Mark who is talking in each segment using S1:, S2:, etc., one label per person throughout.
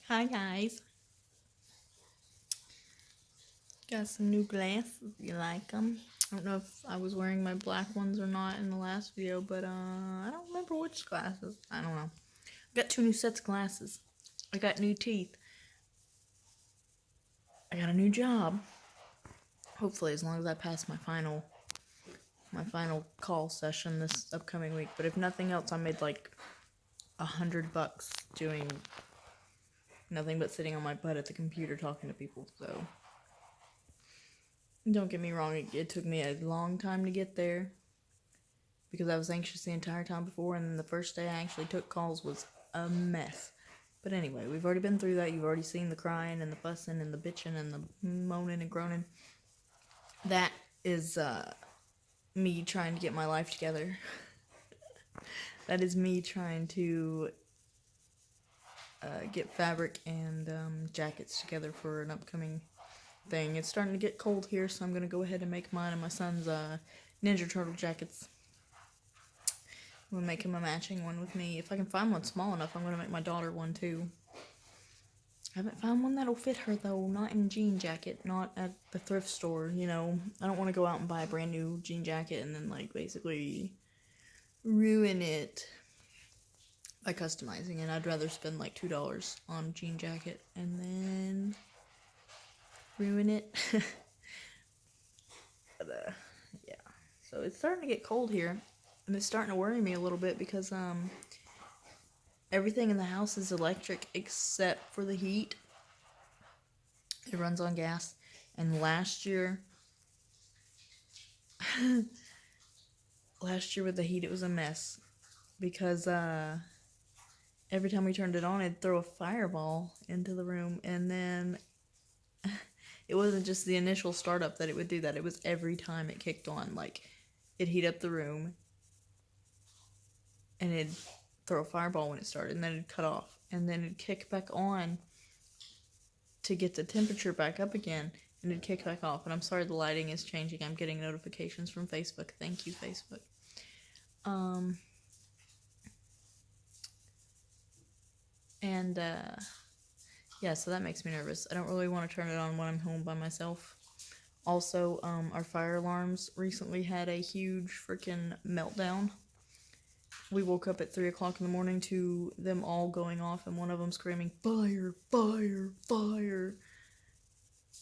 S1: Hi guys, got some new glasses. You like them? I don't know if I was wearing my black ones or not in the last video, but I don't remember which glasses. I don't know. Got two new sets of glasses. I got new teeth. I got a new job. Hopefully, as long as I pass my final call session this upcoming week. But if nothing else, I made like $100 doing nothing but sitting on my butt at the computer talking to people. So don't get me wrong, it took me a long time to get there because I was anxious the entire time before, and then the first day I actually took calls was a mess. But anyway, we've already been through that. You've already seen the crying and the fussing and the bitching and the moaning and groaning. That is me trying to get my life together. That is me trying to get fabric and jackets together for an upcoming thing. It's starting to get cold here, so I'm going to go ahead and make mine and my son's Ninja Turtle jackets. I'm going to make him a matching one with me. If I can find one small enough, I'm going to make my daughter one too. I haven't found one that'll fit her though, not in jean jacket, not at the thrift store, you know. I don't want to go out and buy a brand new jean jacket and then like basically ruin it by customizing it. I'd rather spend like $2 on a jean jacket and then ruin it. But yeah. So it's starting to get cold here, and it's starting to worry me a little bit because everything in the house is electric except for the heat. It runs on gas, and last year with the heat it was a mess because every time we turned it on it'd throw a fireball into the room, and then it wasn't just the initial startup that it would do that, it was every time it kicked on. Like, it'd heat up the room and it'd throw a fireball when it started, and then it'd cut off, and then it'd kick back on to get the temperature back up again, and it'd kick back off. And I'm sorry the lighting is changing. I'm getting notifications from Facebook. Thank you, Facebook. Yeah, so that makes me nervous. I don't really want to turn it on when I'm home by myself. Also, our fire alarms recently had a huge freaking meltdown. We woke up at 3 o'clock in the morning to them all going off, and one of them screaming, "Fire, fire, fire,"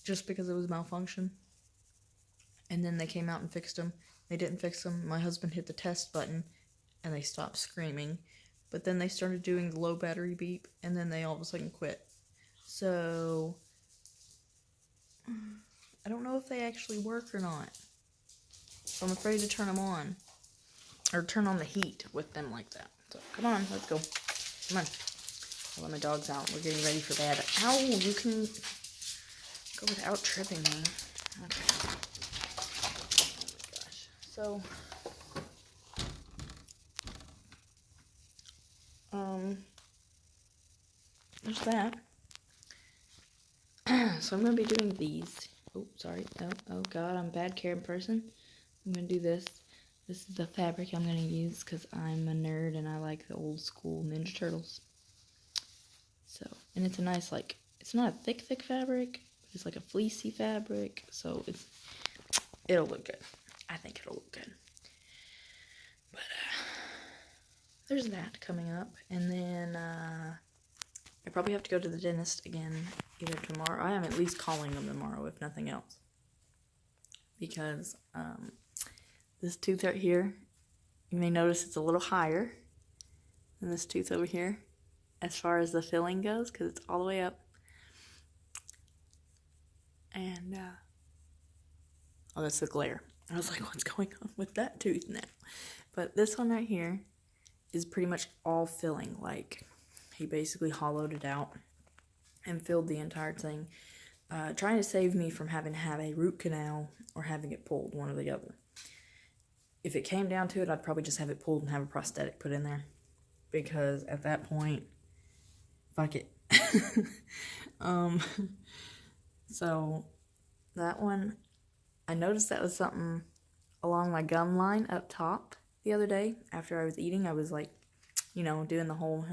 S1: just because it was a malfunction. And then they came out and fixed them. They didn't fix them. My husband hit the test button, and they stopped screaming. But then they started doing the low battery beep, and then they all of a sudden quit. So I don't know if they actually work or not. So I'm afraid to turn them on. Or turn on the heat with them like that. So come on, let's go. Come on. I'll let my dogs out. We're getting ready for bed. Ow, you can go without tripping me. Okay. Oh my gosh. So, there's that. So I'm going to be doing these. Oh, sorry. Oh god, I'm a bad caring person. I'm going to do this. This is the fabric I'm going to use because I'm a nerd and I like the old school Ninja Turtles. So, and it's a nice, like, it's not a thick fabric, but it's like a fleecy fabric, so it'll look good. I think it'll look good. But, there's that coming up, and then, I probably have to go to the dentist again either tomorrow. I am at least calling them tomorrow, if nothing else. Because, this tooth right here, you may notice it's a little higher than this tooth over here as far as the filling goes, because it's all the way up. And, oh, that's the glare. I was like, what's going on with that tooth now? But this one right here is pretty much all filling. Like, he basically hollowed it out and filled the entire thing, trying to save me from having to have a root canal or having it pulled, one or the other. If it came down to it, I'd probably just have it pulled and have a prosthetic put in there, because at that point, fuck it. So that one, I noticed that was something along my gum line up top the other day. After I was eating, I was like, you know, doing the whole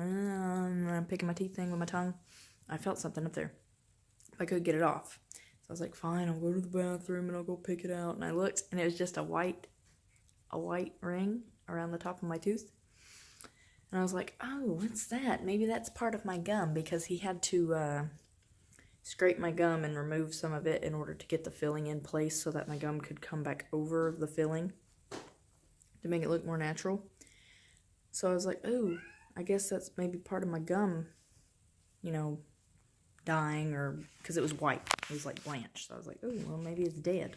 S1: picking my teeth thing with my tongue. I felt something up there. I could get it off. So I was like, fine, I'll go to the bathroom and I'll go pick it out. And I looked, and it was just a white ring around the top of my tooth. And I was like, oh, what's that? Maybe that's part of my gum, because he had to scrape my gum and remove some of it in order to get the filling in place so that my gum could come back over the filling to make it look more natural. So I was like, oh, I guess that's maybe part of my gum, dying, or because it was white. It was like blanched. So I was like, oh, well, maybe it's dead.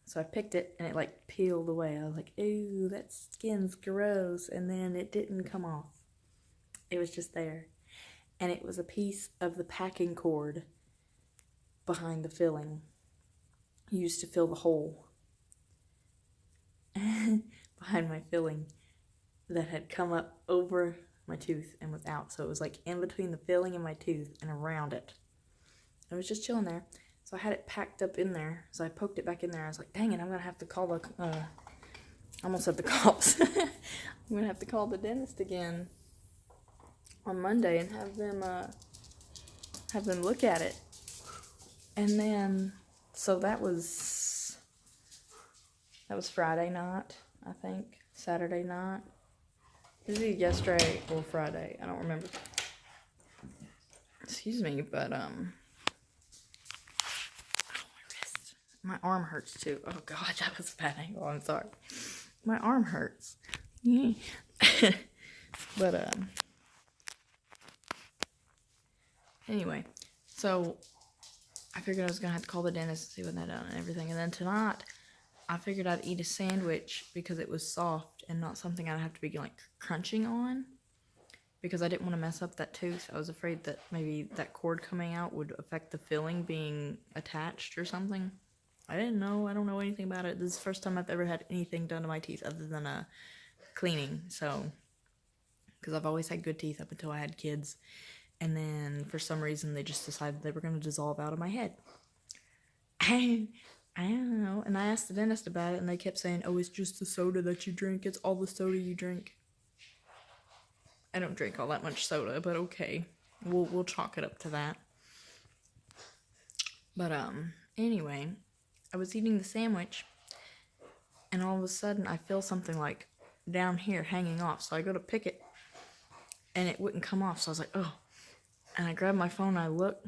S1: So I picked it, and it like peeled away. I was like, ooh, that skin's gross. And then it didn't come off. It was just there. And it was a piece of the packing cord behind the filling, used to fill the hole behind my filling, that had come up over my tooth and was out. So it was like in between the filling and my tooth and around it. It was just chilling there. So I had it packed up in there. So I poked it back in there. I was like, dang it, I'm going to have to call the, I almost said the cops. I'm going to have to call the dentist again on Monday and have them look at it. And then, so that was Friday night, I think. Saturday night. It was either yesterday or Friday. I don't remember. Excuse me, but, oh, my wrist. My arm hurts too. Oh, God, that was a bad angle. I'm sorry. My arm hurts. But, anyway, so I figured I was going to have to call the dentist and see what that done and everything. And then tonight, I figured I'd eat a sandwich because it was soft and not something I'd have to be, like, crunching on. Because I didn't want to mess up that tooth. I was afraid that maybe that cord coming out would affect the filling being attached or something. I didn't know. I don't know anything about it. This is the first time I've ever had anything done to my teeth other than cleaning. So, because I've always had good teeth up until I had kids. And then, for some reason, they just decided they were going to dissolve out of my head. I don't know. And I asked the dentist about it, and they kept saying, oh, it's just the soda that you drink. It's all the soda you drink. I don't drink all that much soda, but okay. We'll chalk it up to that. But, anyway, I was eating the sandwich, and all of a sudden, I feel something, like, down here hanging off. So I go to pick it, and it wouldn't come off. So I was like, oh. And I grabbed my phone and I looked,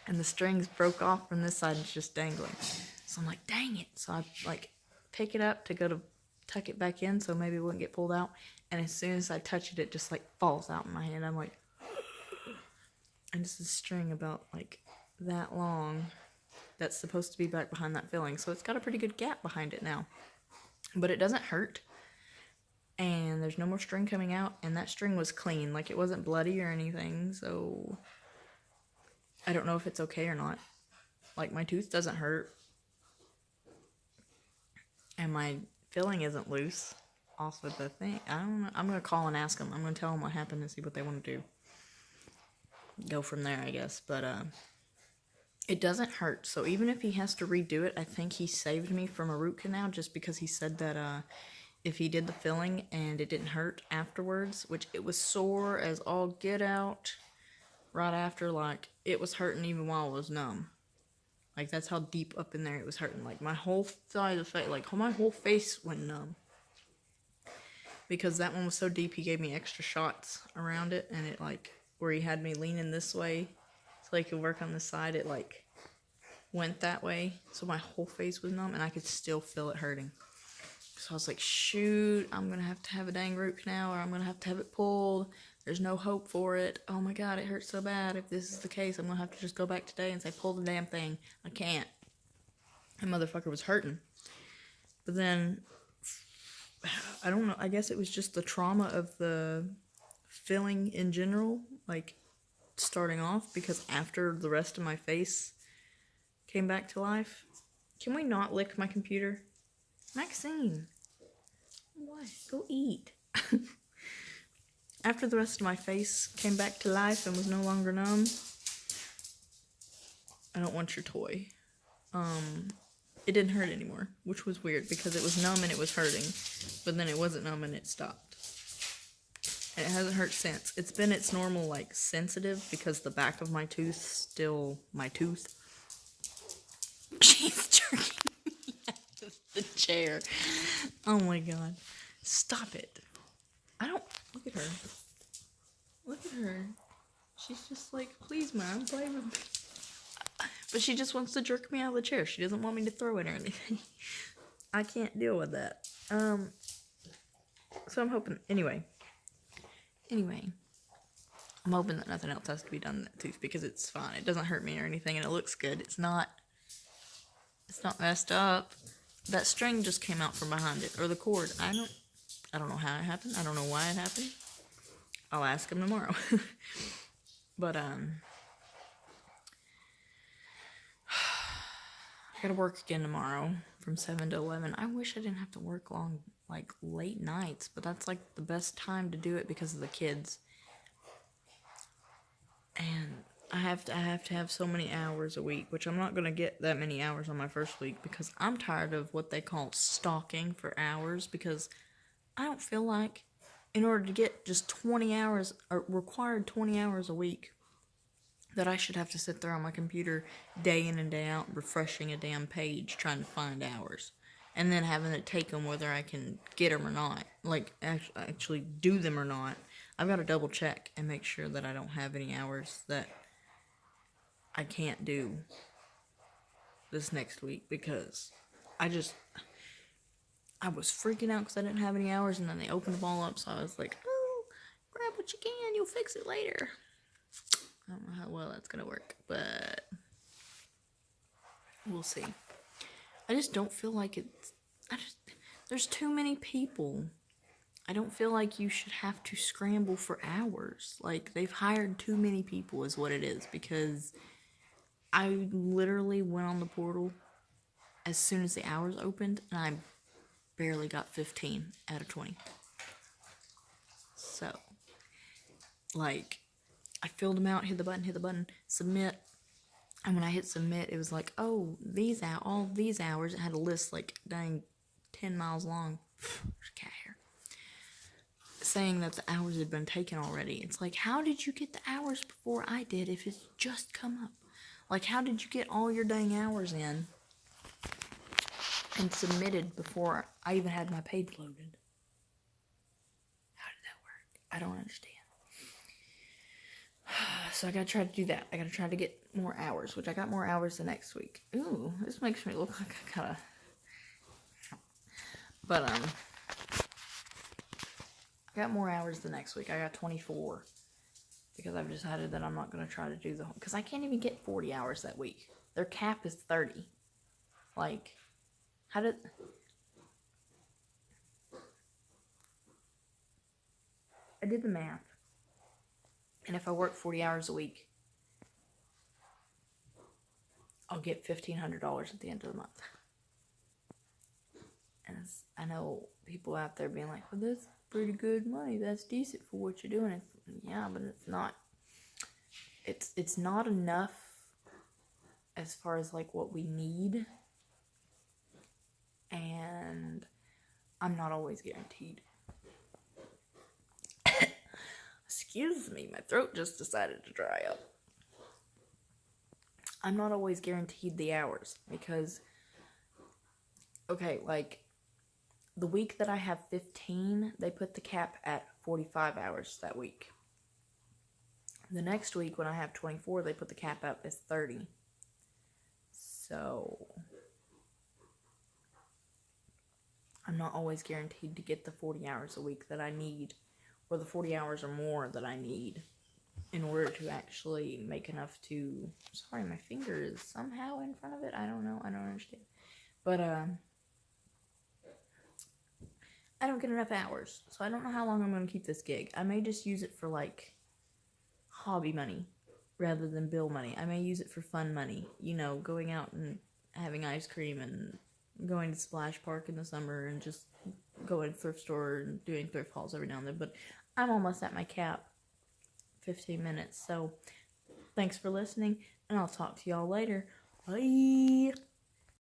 S1: and the strings broke off from this side and it's just dangling. So I'm like, dang it. So I like pick it up to go to tuck it back in so maybe it wouldn't get pulled out. And as soon as I touch it, it just like falls out in my hand. I'm like, and it's a string about like that long that's supposed to be back behind that filling. So it's got a pretty good gap behind it now. But it doesn't hurt. And there's no more string coming out, and that string was clean. Like, it wasn't bloody or anything, so I don't know if it's okay or not. Like, my tooth doesn't hurt, and my filling isn't loose off of the thing. I don't know. I'm going to call and ask them. I'm going to tell them what happened and see what they want to do. Go from there, I guess. But, it doesn't hurt, so even if he has to redo it, I think he saved me from a root canal just because he said that, if he did the filling and it didn't hurt afterwards, which it was sore as all get out right after, like, it was hurting even while I was numb. Like, that's how deep up in there it was hurting. Like, my whole side of the face, like, my whole face went numb. Because that one was so deep, he gave me extra shots around it, and it, like, where he had me leaning this way so I could work on this side, it, like, went that way. So my whole face was numb, and I could still feel it hurting. So I was like, shoot, I'm going to have a dang root canal, or I'm going to have it pulled. There's no hope for it. Oh my God, it hurts so bad. If this is the case, I'm going to have to just go back today and say, pull the damn thing. I can't. That motherfucker was hurting. But then, I don't know, I guess it was just the trauma of the filling in general, like, starting off, because after the rest of my face came back to life. Can we not lick my computer? Maxine, what? Go eat. After the rest of my face came back to life and was no longer numb, I don't want your toy. It didn't hurt anymore, which was weird because it was numb and it was hurting, but then it wasn't numb and it stopped. and it hasn't hurt since. It's been its normal, like, sensitive, because the back of my tooth still my tooth. She's jerking me out of the chair. Oh my god. Stop it. I don't... Look at her. Look at her. She's just like, please, Mom, play with me. But she just wants to jerk me out of the chair. She doesn't want me to throw it or anything. I can't deal with that. So I'm hoping... Anyway, I'm hoping that nothing else has to be done to that tooth, because it's fine. It doesn't hurt me or anything, and it looks good. It's not messed up. That string just came out from behind it, or the cord. I don't know how it happened. I don't know why it happened. I'll ask him tomorrow. But I gotta work again tomorrow from 7 to 11. I wish I didn't have to work long, like, late nights, but that's, like, the best time to do it because of the kids. And I have to have so many hours a week, which I'm not gonna get that many hours on my first week, because I'm tired of what they call stalking for hours, because I don't feel like, in order to get just 20 hours, or required 20 hours a week, that I should have to sit there on my computer day in and day out, refreshing a damn page, trying to find hours. And then having to take them whether I can get them or not. Like, actually do them or not. I've got to double check and make sure that I don't have any hours that I can't do this next week, because I was freaking out because I didn't have any hours, and then they opened them all up, so I was like, oh, grab what you can, you'll fix it later. I don't know how well that's gonna work, but we'll see. I just don't feel like there's too many people. I don't feel like you should have to scramble for hours. Like, they've hired too many people is what it is, because I literally went on the portal as soon as the hours opened, and I barely got 15 out of 20. So, like, I filled them out, hit the button, submit. And when I hit submit, it was like, oh, all these hours. It had a list like, dang, 10 miles long. There's cat hair. Saying that the hours had been taken already. It's like, how did you get the hours before I did if it's just come up? Like, how did you get all your dang hours in and submitted before I even had my page loaded? How did that work? I don't understand. So I gotta try to do that. I gotta try to get more hours, which I got more hours the next week. Ooh, this makes me look like I gotta... But, I got more hours the next week. I got 24. Because I've decided that I'm not gonna try to do the whole... Because I can't even get 40 hours that week. Their cap is 30. Like, how did... I did the math. And if I work 40 hours a week, I'll get $1,500 at the end of the month. And I know people out there being like, well, that's pretty good money. That's decent for what you're doing. Yeah, but it's not. It's not enough as far as, like, what we need. And I'm not always guaranteed. Excuse me, my throat just decided to dry up. I'm not always guaranteed the hours, because, okay, like, the week that I have 15, they put the cap at 45 hours that week. The next week, when I have 24, they put the cap up as 30. So, I'm not always guaranteed to get the 40 hours a week that I need, or the 40 hours or more that I need in order to actually make enough to... Sorry, my finger is somehow in front of it. I don't know. I don't understand. But, I don't get enough hours, so I don't know how long I'm going to keep this gig. I may just use it for, like, hobby money rather than bill money. I may use it for fun money. You know, going out and having ice cream and going to Splash Park in the summer and just going to the thrift store and doing thrift hauls every now and then. But I'm almost at my cap. 15 minutes. So, thanks for listening, and I'll talk to y'all later. Bye!